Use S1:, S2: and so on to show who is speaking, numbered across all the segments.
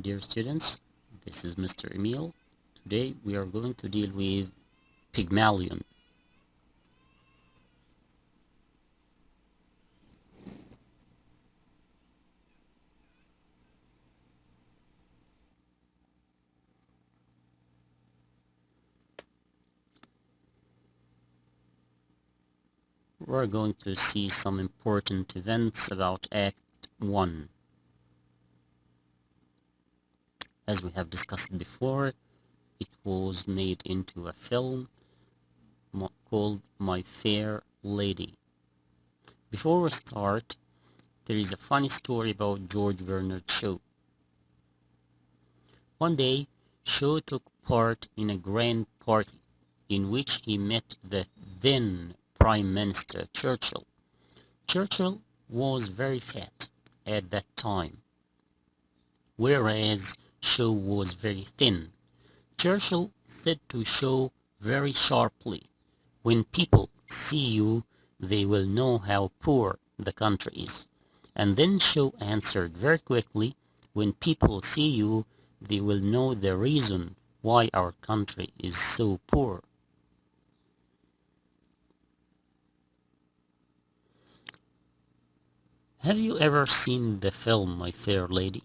S1: dear students. This is Mr. Emil. Today we are going to deal with Pygmalion. We're going to see some important events about Act I. As we have discussed before, it was made into a film called My Fair Lady. Before we start, there is a funny story about George Bernard Shaw. One day, Shaw took part in a grand party in which he met the then Prime Minister Churchill. Churchill was very fat at that time, whereas Shaw was very thin. Churchill said to Shaw very sharply, "When people see you, they will know how poor the country is." And then Shaw answered very quickly, "When people see you, they will know the reason why our country is so poor." Have you ever seen the film My Fair Lady?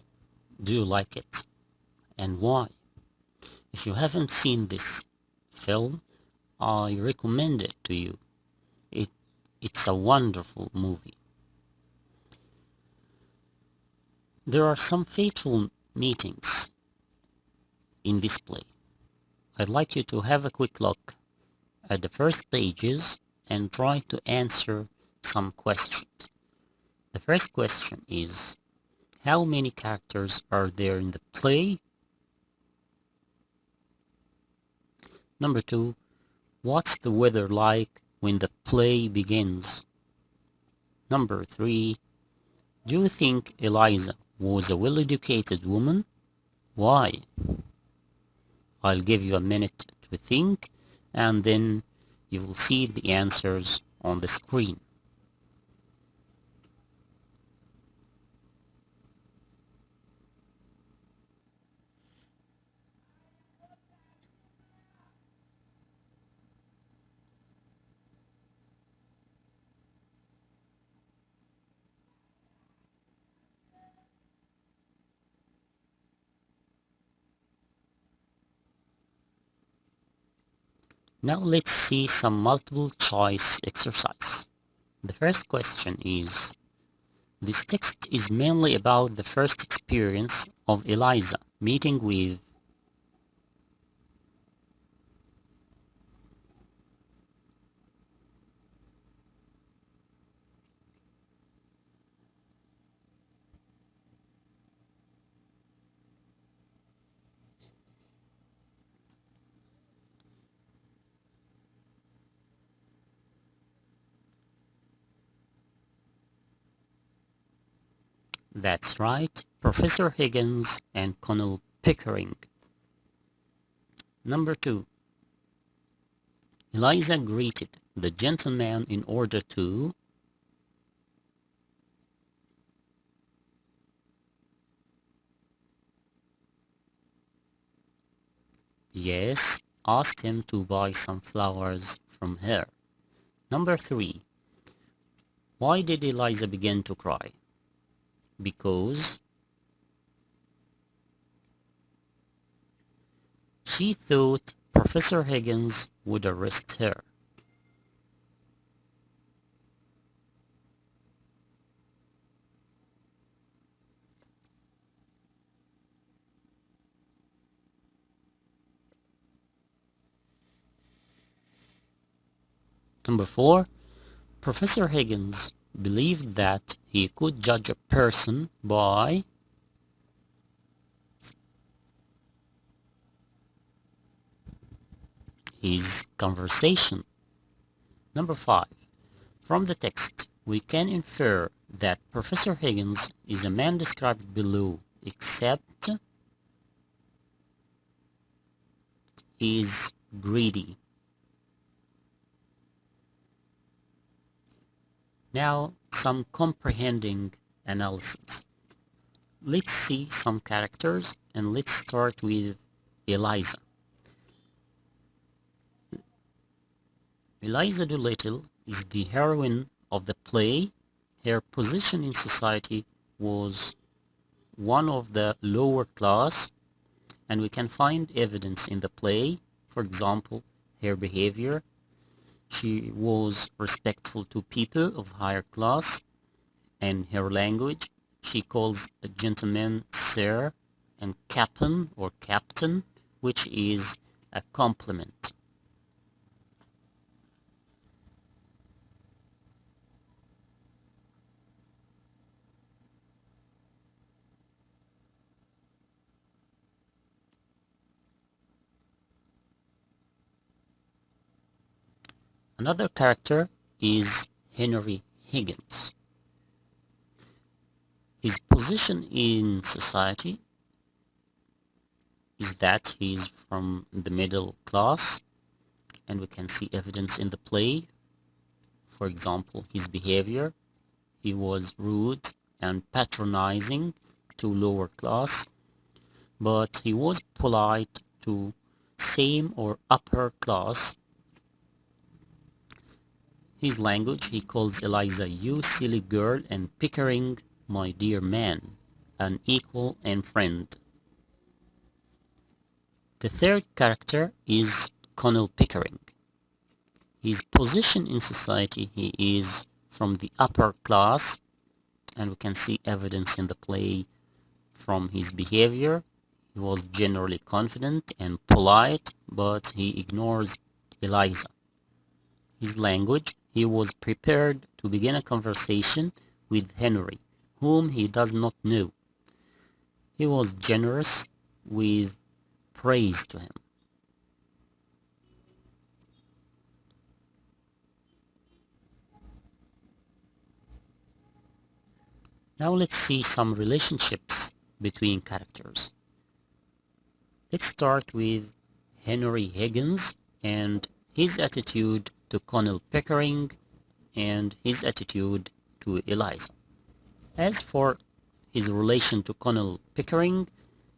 S1: Do you like it? And why? If you haven't seen this film, I recommend it to you. It's a wonderful movie. There are some fateful meetings in this play. I'd like you to have a quick look at the first pages and try to answer some questions. The first question is, how many characters are there in the play? Number 2, what's the weather like when the play begins? Number 3, do you think Eliza was a well-educated woman? Why? I'll give you a minute to think, and then you will see the answers on the screen. Now let's see some multiple choice exercise. The first question is, this text is mainly about the first experience of Eliza meeting with. That's right, Professor Higgins and Colonel Pickering. Number 2, Eliza greeted the gentleman in order to. Yes, ask him to buy some flowers from her. Number 3, why did Eliza begin to cry? Because she thought Professor Higgins would arrest her. Number 4, Professor Higgins believed that he could judge a person by. His conversation. Number 5, from the text, we can infer that Professor Higgins is a man described below, except he is greedy. Now, some comprehending analysis. Let's see some characters and let's start with Eliza. Eliza Doolittle is the heroine of the play. Her position in society was one of the lower class, and we can find evidence in the play. For example, her behavior. She was respectful to people of higher class, and her language. She calls a gentleman sir and cap'n or captain, which is a compliment. Another character is Henry Higgins. His position in society is that he's from the middle class, and we can see evidence in the play. For example, his behavior. He was rude and patronizing to lower class, but he was polite to same or upper class. His language, he calls Eliza you silly girl and Pickering my dear man, an equal and friend. The third character is Colonel Pickering. His position in society, he is from the upper class, and we can see evidence in the play from his behavior. He was generally confident and polite, but he ignores Eliza. His language, he was prepared to begin a conversation with Henry, whom he does not know. He was generous with praise to him. Now let's see some relationships between characters. Let's start with Henry Higgins and his attitude to Colonel Pickering and his attitude to Eliza. As for his relation to Colonel Pickering,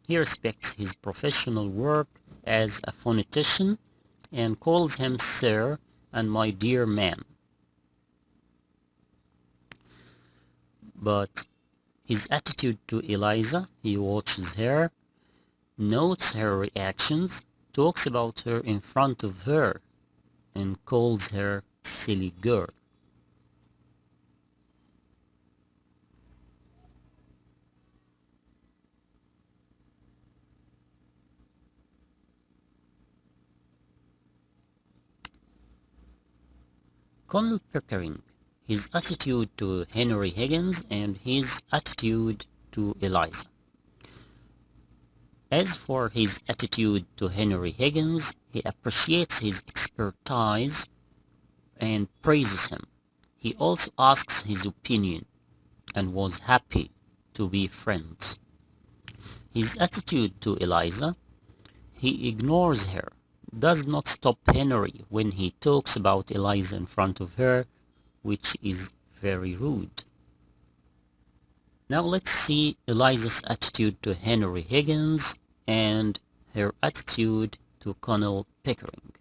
S1: he respects his professional work as a phonetician and calls him sir and my dear man. But his attitude to Eliza, he watches her, notes her reactions, talks about her in front of her, and calls her silly girl. Colonel Pickering, his attitude to Henry Higgins and his attitude to Eliza. As for his attitude to Henry Higgins, he appreciates his expertise and praises him. He also asks his opinion and was happy to be friends. His attitude to Eliza, he ignores her, does not stop Henry when he talks about Eliza in front of her, which is very rude. Now let's see Eliza's attitude to Henry Higgins and her attitude to Colonel Pickering.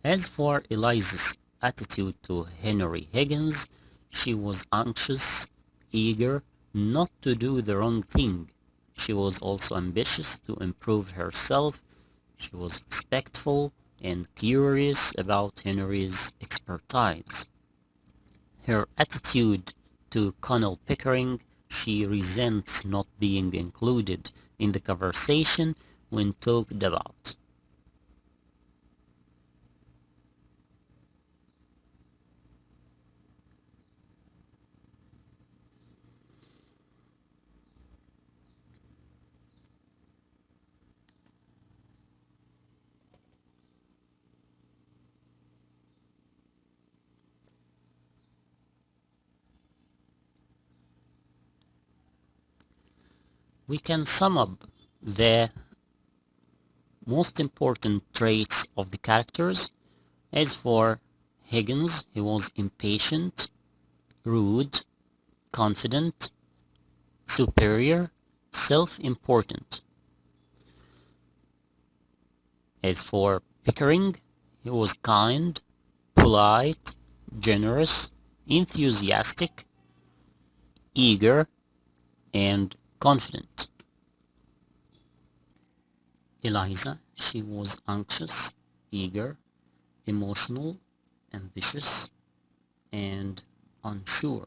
S1: As for Eliza's attitude to Henry Higgins, she was anxious, eager not to do the wrong thing. She was also ambitious to improve herself. She was respectful and curious about Henry's expertise. Her attitude to Colonel Pickering, she resents not being included in the conversation when talked about. We can sum up the most important traits of the characters. As for Higgins, he was impatient, rude, confident, superior, self-important. As for Pickering, he was kind, polite, generous, enthusiastic, eager, and confident. Eliza, she was anxious, eager, emotional, ambitious, and unsure.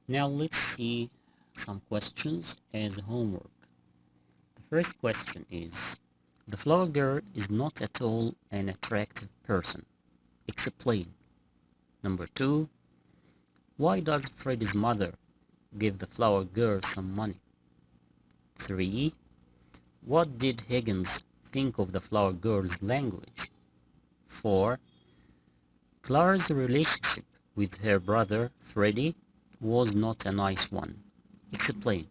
S1: Now let's see some questions as homework. The first question is, the flower girl is not at all an attractive person. Explain. Number 2, why does Freddy's mother give the flower girl some money? 3, what did Higgins think of the flower girl's language? 4, Clara's relationship with her brother Freddy was not a nice one. Explain.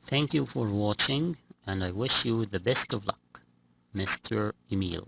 S1: Thank you for watching, and I wish you the best of luck, Mr. Emil.